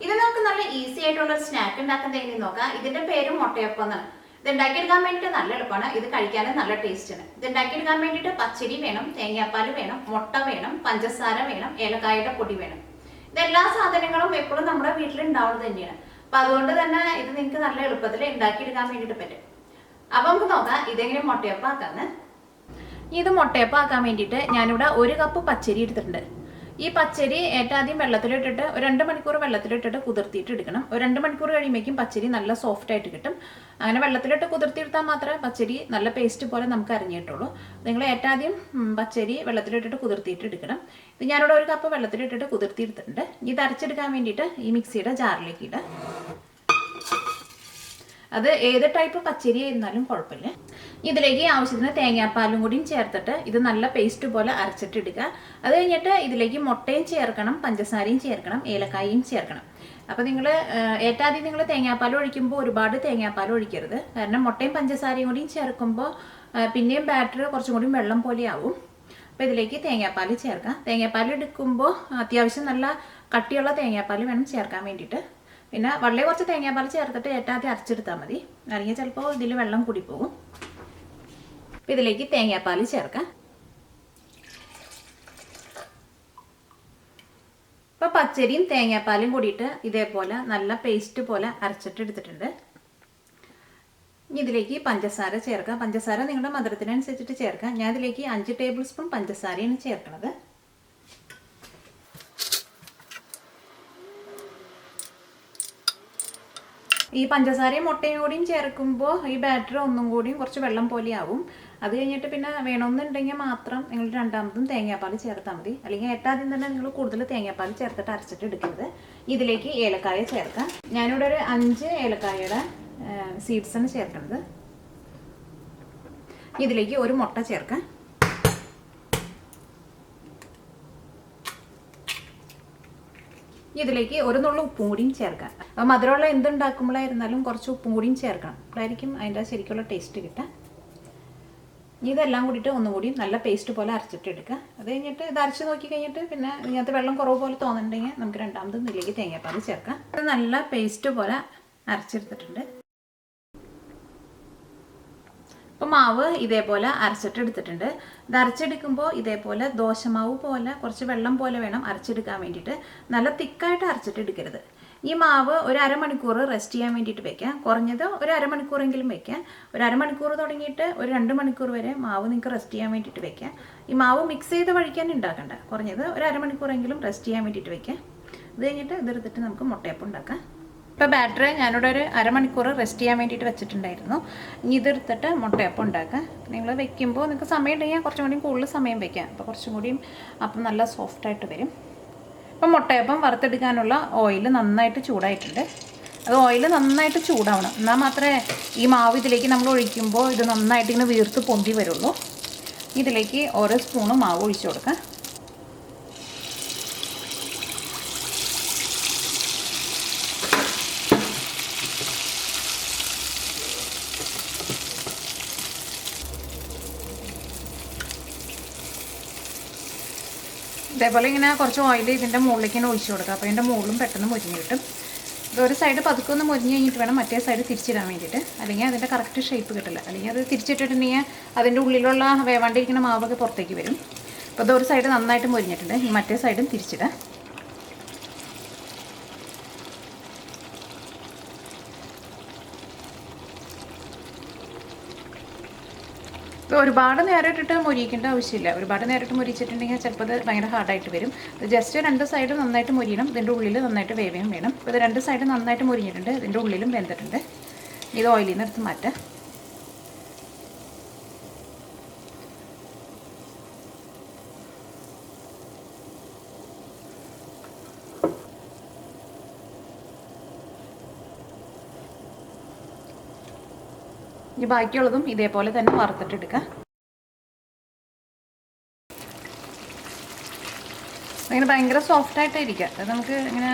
ഇത് നമുക്ക് നല്ല ഈസി ആയിട്ടുള്ള ഒരു സ്നാക്ക് ഉണ്ടാക്കാൻ എങ്ങനെ നോക്കാം. ഇതിന്റെ പേര് മുട്ടയപ്പം എന്നാണ്. ഇത് ഉണ്ടാക്കിയെടുക്കാൻ വേണ്ടിയിട്ട് നല്ല എളുപ്പമാണ്. ഇത് കഴിക്കാനും നല്ല ടേസ്റ്റാണ്. ഇത് ഉണ്ടാക്കിയെടുക്കാൻ വേണ്ടിയിട്ട് പച്ചരി വേണം, തേങ്ങാപ്പാൽ വേണം, മുട്ട വേണം, പഞ്ചസാര വേണം, ഏലക്കായുടെ പൊടി വേണം. ഇതെല്ലാ സാധനങ്ങളും എപ്പോഴും നമ്മുടെ വീട്ടിൽ ഉണ്ടാവുന്നത് തന്നെയാണ്. അപ്പൊ അതുകൊണ്ട് തന്നെ ഇത് നിങ്ങൾക്ക് നല്ല എളുപ്പത്തിൽ ഉണ്ടാക്കിയെടുക്കാൻ വേണ്ടിയിട്ട് പറ്റും. അപ്പൊ നമുക്ക് നോക്കാം ഇതെങ്ങനെ മുട്ടയപ്പം ആക്കാന്ന്. ഇത് മുട്ടയപ്പം ആക്കാൻ വേണ്ടിയിട്ട് ഞാനിവിടെ 1 കപ്പ് പച്ചരി എടുത്തിട്ടുണ്ട്. ഈ പച്ചരി ഏറ്റവും വെള്ളത്തിലിട്ടിട്ട് ഒരു 2 മണിക്കൂർ വെള്ളത്തിലിട്ടിട്ട് കുതിർത്തിയിട്ട് എടുക്കണം. ഒരു 2 മണിക്കൂർ കഴിയുമ്പോഴേക്കും പച്ചരി നല്ല സോഫ്റ്റ് ആയിട്ട് കിട്ടും. അങ്ങനെ വെള്ളത്തിലിട്ട് കുതിർത്തിയെടുത്താൽ മാത്രമേ പച്ചരി നല്ല പേസ്റ്റ് പോലെ നമുക്ക് അരിഞ്ഞിട്ടുള്ളൂ. നിങ്ങൾ ഏറ്റവും പച്ചരി വെള്ളത്തിലിട്ടിട്ട് കുതിർത്തിയിട്ട് എടുക്കണം. ഇത് ഞാനിവിടെ 1 കപ്പ് വെള്ളത്തിലിട്ടിട്ട് കുതിർത്തിയെടുത്തിട്ടുണ്ട്. ഇത് അരച്ചെടുക്കാൻ വേണ്ടിയിട്ട് ഈ മിക്സിയുടെ ജാറിലേക്ക് ഇടാം. അത് ഏത് ടൈപ്പ് പച്ചരി ആയിരുന്നാലും കുഴപ്പമില്ല. ഇതിലേക്ക് ആവശ്യത്തിന് തേങ്ങാപ്പാലും കൂടിയും ചേർത്തിട്ട് ഇത് നല്ല പേസ്റ്റ് പോലെ അരച്ചിട്ടെടുക്കുക. അത് കഴിഞ്ഞിട്ട് ഇതിലേക്ക് മുട്ടയും ചേർക്കണം, പഞ്ചസാരയും ചേർക്കണം, ഏലക്കായും ചേർക്കണം. അപ്പോൾ നിങ്ങൾ ഏറ്റവും നിങ്ങൾ തേങ്ങാപ്പാൽ ഒഴിക്കുമ്പോൾ ഒരുപാട് തേങ്ങാപ്പാൽ ഒഴിക്കരുത്. കാരണം മുട്ടയും പഞ്ചസാരയും കൂടിയും ചേർക്കുമ്പോൾ പിന്നെയും ബാറ്റർ കുറച്ചും കൂടി വെള്ളം പോലെ ആവും. അപ്പോൾ ഇതിലേക്ക് തേങ്ങാപ്പാൽ ചേർക്കാം. തേങ്ങാപ്പാൽ എടുക്കുമ്പോൾ അത്യാവശ്യം നല്ല കട്ടിയുള്ള തേങ്ങാപ്പാൽ വേണം ചേർക്കാൻ വേണ്ടിയിട്ട്. പിന്നെ വളരെ കുറച്ച് തേങ്ങാപ്പാൽ ചേർത്തിട്ട് ഏറ്റവും അരച്ചെടുത്താൽ മതി. അല്ലെങ്കിൽ ചിലപ്പോൾ ഇതിൽ വെള്ളം കൂടി പോകും. അപ്പം ഇതിലേക്ക് തേങ്ങാപ്പാൽ ചേർക്കാം. ഇപ്പോൾ പച്ചരിയും തേങ്ങാപ്പാലും കൂടിയിട്ട് ഇതേപോലെ നല്ല പേസ്റ്റ് പോലെ അരച്ചിട്ട് എടുത്തിട്ടുണ്ട്. ഇനി ഇതിലേക്ക് പഞ്ചസാര ചേർക്കാം. പഞ്ചസാര നിങ്ങളുടെ മധുരത്തിനനുസരിച്ചിട്ട് ചേർക്കാം. ഞാൻ ഇതിലേക്ക് 5 ടേബിൾ സ്പൂൺ പഞ്ചസാരയാണ് ചേർക്കുന്നത്. ഈ പഞ്ചസാരയും മുട്ടയും കൂടിയും ചേർക്കുമ്പോൾ ഈ ബാറ്റർ ഒന്നും കൂടിയും കുറച്ച് വെള്ളം പോലെ ആവും. അത് കഴിഞ്ഞിട്ട് പിന്നെ വേണമെന്നുണ്ടെങ്കിൽ മാത്രം നിങ്ങൾ രണ്ടാമതും തേങ്ങാപ്പാൽ ചേർത്താൽ മതി. അല്ലെങ്കിൽ ഏറ്റവും തന്നെ നിങ്ങൾ കൂടുതൽ തേങ്ങാപ്പാൽ ചേർത്തിട്ട് അരച്ചിട്ട് എടുക്കുന്നത്. ഇതിലേക്ക് ഏലക്കായ ചേർക്കാം. ഞാനിവിടെ ഒരു 5 ഏലക്കായയുടെ സീഡ്സാണ് ചേർക്കുന്നത്. ഇതിലേക്ക് ഒരു മുട്ട ചേർക്കാം. ഇതിലേക്ക് ഒരു നുള്ള ഉപ്പും കൂടിയും ചേർക്കാം. അപ്പോൾ മധുരമുള്ള എന്തുണ്ടാക്കുമ്പോഴായിരുന്നാലും കുറച്ച് ഉപ്പും കൂടിയും ചേർക്കണം. അപ്പോഴായിരിക്കും അതിൻ്റെ ശരിക്കുള്ള ടേസ്റ്റ് കിട്ടുക. ഇതെല്ലാം കൂടിയിട്ട് ഒന്നും കൂടി നല്ല പേസ്റ്റ് പോലെ അരച്ചിട്ട് എടുക്കുക. അത് കഴിഞ്ഞിട്ട് ഇത് അരച്ച് നോക്കി കഴിഞ്ഞിട്ട് പിന്നെ ഇതിനകത്ത് വെള്ളം കുറവ് പോലെ തോന്നുന്നുണ്ടെങ്കിൽ നമുക്ക് രണ്ടാമതും ഇതിലേക്ക് തേങ്ങാപ്പാൽ ചേർക്കാം. ഇത് നല്ല പേസ്റ്റ് പോലെ അരച്ചെടുത്തിട്ടുണ്ട്. അപ്പോൾ മാവ് ഇതേപോലെ അരച്ചിട്ട് എടുത്തിട്ടുണ്ട്. ഇത് അരച്ചെടുക്കുമ്പോൾ ഇതേപോലെ ദോശമാവ് പോലെ കുറച്ച് വെള്ളം പോലെ വേണം അരച്ചെടുക്കാൻ വേണ്ടിയിട്ട്. നല്ല തിക്കായിട്ട് അരച്ചിട്ട് എടുക്കരുത്. ഈ മാവ് ഒരു അരമണിക്കൂർ റെസ്റ്റ് ചെയ്യാൻ വേണ്ടിയിട്ട് വെക്കാം. കുറഞ്ഞത് ഒരു അരമണിക്കൂറെങ്കിലും വെക്കാം. ഒരു അരമണിക്കൂർ തുടങ്ങിയിട്ട് ഒരു 2 മണിക്കൂർ വരെ മാവ് നിങ്ങൾക്ക് റെസ്റ്റ് ചെയ്യാൻ വേണ്ടിയിട്ട് വെക്കാം. ഈ മാവ് മിക്സ് ചെയ്ത് വഴിക്കാൻ ഉണ്ടാക്കണ്ട. കുറഞ്ഞത് ഒരു അരമണിക്കൂറെങ്കിലും റെസ്റ്റ് ചെയ്യാൻ വേണ്ടിയിട്ട് വെക്കാം. അത് കഴിഞ്ഞിട്ട് ഇതെടുത്തിട്ട് നമുക്ക് മുട്ടയപ്പം ഉണ്ടാക്കാം. ഇപ്പോൾ ബാറ്റർ ഞാനിവിടെ ഒരു അരമണിക്കൂർ റെസ്റ്റ് ചെയ്യാൻ വേണ്ടിയിട്ട് വെച്ചിട്ടുണ്ടായിരുന്നു. ഇനി ഇതെടുത്തിട്ട് മുട്ടയപ്പം ഉണ്ടാക്കുക. നിങ്ങൾ വെക്കുമ്പോൾ നിങ്ങൾക്ക് സമയം ഉണ്ടെങ്കിൽ കുറച്ചും കൂടി കൂടുതൽ സമയം വയ്ക്കാം. അപ്പോൾ കുറച്ചും കൂടിയും അപ്പം നല്ല സോഫ്റ്റായിട്ട് വരും. അപ്പം മുട്ടയപ്പം വറുത്തെടുക്കാനുള്ള ഓയിൽ നന്നായിട്ട് ചൂടായിട്ടുണ്ട്. അത് ഓയിൽ നന്നായിട്ട് ചൂടാവണം. എന്നാൽ മാത്രമേ ഈ മാവ് ഇതിലേക്ക് നമ്മൾ ഒഴിക്കുമ്പോൾ ഇത് നന്നായിട്ട് ഇങ്ങനെ വീർത്ത് പൊന്തി വരുള്ളൂ. ഇതിലേക്ക് ഓരോ സ്പൂണ് മാവ് ഒഴിച്ചു കൊടുക്കാം. ഇതേപോലെ ഇങ്ങനെ കുറച്ച് ഓയിൽ ഇതിൻ്റെ മുകളിലേക്ക് ഇങ്ങനെ ഒഴിച്ചു കൊടുക്കുക. അപ്പോൾ ഇതിൻ്റെ മുകളിലും പെട്ടെന്ന് മുരിഞ്ഞ് കിട്ടും. ഇതൊരു സൈഡ് പതുക്കെ ഒന്ന് മുരിഞ്ഞ് കഴിഞ്ഞിട്ട് വേണം മറ്റേ സൈഡ് തിരിച്ചിടാൻ വേണ്ടിയിട്ട്. അല്ലെങ്കിൽ അതിൻ്റെ കറക്റ്റ് ഷേപ്പ് കിട്ടില്ല. അല്ലെങ്കിൽ അത് തിരിച്ചിട്ടിട്ടുണ്ടെങ്കിൽ അതിൻ്റെ ഉള്ളിലുള്ള വേവാണ്ടിരിക്കുന്ന മാവൊക്കെ പുറത്തേക്ക് വരും. അപ്പോൾ ഇതൊരു സൈഡ് നന്നായിട്ട് മുരിഞ്ഞിട്ടുണ്ട്. ഈ മറ്റേ സൈഡും തിരിച്ചിടാം. ഒരുപാട് നേരം ഇട്ടിട്ട് മൊരിയിക്കേണ്ട ആവശ്യമില്ല. ഒരുപാട് നേരം ഇട്ട് മൊരിച്ചിട്ടുണ്ടെങ്കിൽ ചിലപ്പോൾ അത് ഭയങ്കര ഹാർഡായിട്ട് വരും. ജസ്റ്റ് 2 സൈഡ് നന്നായിട്ട് മൊരിയണം. ഇതിൻ്റെ ഉള്ളിൽ നന്നായിട്ട് വേവുകയും വേണം. അപ്പോൾ ഇത് 2 സൈഡ് നന്നായിട്ട് മൊരിഞ്ഞിട്ടുണ്ട്. ഇതിൻ്റെ ഉള്ളിലും വെന്തിട്ടുണ്ട്. ഇത് ഓയിലിൽ നിന്ന് എടുത്ത് മാറ്റാം. ഇനി ബാക്കിയുള്ളതും ഇതേപോലെ തന്നെ വറുത്തിട്ടെടുക്കുക. അങ്ങനെ ഭയങ്കര സോഫ്റ്റായിട്ടായിരിക്കുക. അത് നമുക്ക് ഇങ്ങനെ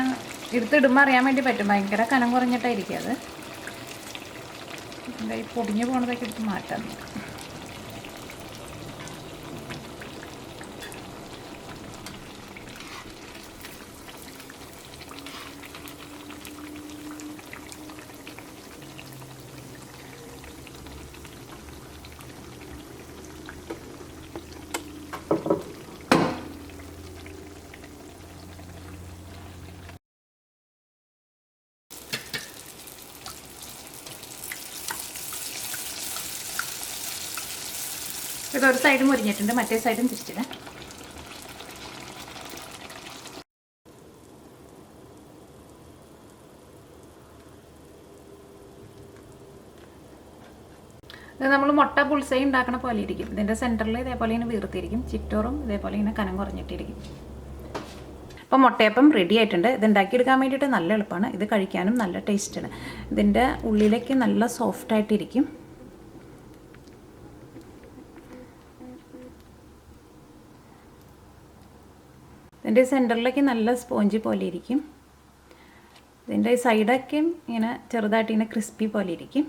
എടുത്തിടുമ്പോൾ അറിയാൻ വേണ്ടി പറ്റും. ഭയങ്കര കനം കുറഞ്ഞിട്ടായിരിക്കും അത്. എന്താ ഈ പൊടിഞ്ഞു പോണതൊക്കെ എടുത്ത് മാറ്റാം. ഇതൊരു സൈഡ് മുരിഞ്ഞിട്ടുണ്ട്, മറ്റേ സൈഡും തിരിച്ചിടാം. ഇത് നമ്മൾ മുട്ട പുൾസൈ ഉണ്ടാക്കണ പോലെ ഇരിക്കും. ഇതിൻ്റെ സെൻറ്ററിൽ ഇതേപോലെ ഇങ്ങനെ വീർത്തിരിക്കും, ചിറ്റോറും ഇതേപോലെ ഇങ്ങനെ കനം കുറഞ്ഞിട്ടിരിക്കും. അപ്പോൾ മുട്ടയപ്പം റെഡി ആയിട്ടുണ്ട്. ഇത് ഉണ്ടാക്കിയെടുക്കാൻ വേണ്ടിയിട്ട് നല്ല എളുപ്പമാണ്. ഇത് കഴിക്കാനും നല്ല ടേസ്റ്റാണ്. ഇതിൻ്റെ ഉള്ളിലേക്ക് നല്ല സോഫ്റ്റായിട്ടിരിക്കും. ഇതിൻ്റെ സെൻറ്ററിലേക്ക് നല്ല സ്പോഞ്ച് പോലെ ഇരിക്കും. ഇതിൻ്റെ സൈഡൊക്കെ ഇങ്ങനെ ചെറുതായിട്ട് ഇങ്ങനെ ക്രിസ്പി പോലെ ഇരിക്കും.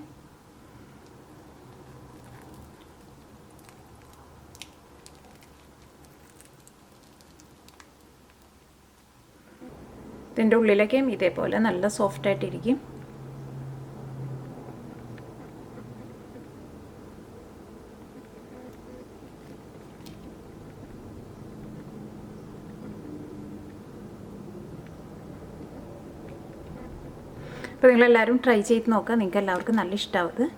ഇതിൻ്റെ ഉള്ളിലേക്കും ഇതേപോലെ നല്ല സോഫ്റ്റായിട്ടിരിക്കും. അപ്പോൾ നിങ്ങളെല്ലാവരും ട്രൈ ചെയ്ത് നോക്കുക. നിങ്ങൾക്ക് എല്ലാവർക്കും നല്ല ഇഷ്ടമാവും.